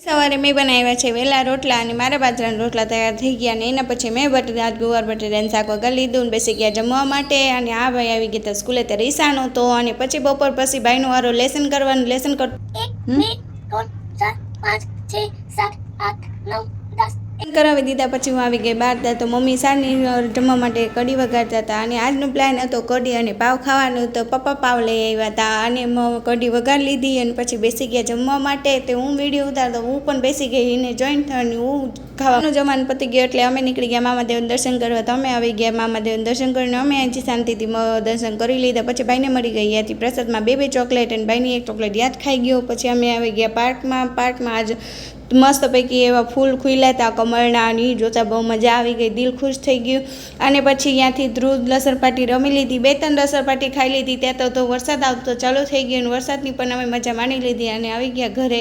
સવારે મેં બનાવ્યા છે વેલા રોટલા અને મારા બાજરાના રોટલા તૈયાર થઈ ગયા અને એના પછી મેં ગુવાર બટેટાનું શાક વઘારી લીધું અને બેસી ગયા જમવા માટે. અને આ ભાઈ આવી ગયા સ્કૂલે ત્યારે ઈશાન હતો અને પછી બપોર પછી ભાઈનો વારો લેસન કરવાનું. લેસન કર 1 2 3 4 5 6 7 8 9 10 કરાવી દીધા. પછી હું આવી ગઈ બહાર તો મમ્મી સાની જમવા માટે કઢી વઘારતા હતા અને આજનો પ્લાન હતો કઢી અને પાવ ખાવાનું. તો પપ્પા પાવ લઈ આવ્યા હતા અને કઢી વઘારી લીધી અને પછી બેસી ગયા જમવા માટે. તે હું વિડીયો ઉતારતો હું પણ બેસી ગઈ એને જોઈન થવાની. હું ખાવાનું જમવાનું પતી ગયો એટલે અમે નીકળી ગયા મામાદેવના દર્શન કરવા. તો અમે આવી ગયા મામાદેવના દર્શન કરીને અમે અહીંથી શાંતિથી દર્શન કરી લીધા. પછી ભાઈને મળી ગઈ હતી પ્રસાદમાં બે ચોકલેટ અને ભાઈની એક ચોકલેટ યાદ ખાઈ ગયો. પછી અમે આવી ગયા પાર્કમાં આજ મસ્ત પૈકી એવા ફૂલ ખુલ્યા હતા કમળના અને જોતા બહુ મજા આવી ગઈ, દિલ ખુશ થઈ ગયું. અને પછી ત્યાંથી ધ્રુવ લસણપાટી રમી લીધી, 2-3 લસણપાટી ખાઈ લીધી. ત્યાં તો વરસાદ આવતો ચાલુ થઈ ગયો અને વરસાદની પણ અમે મજા માણી લીધી અને આવી ગયા ઘરે.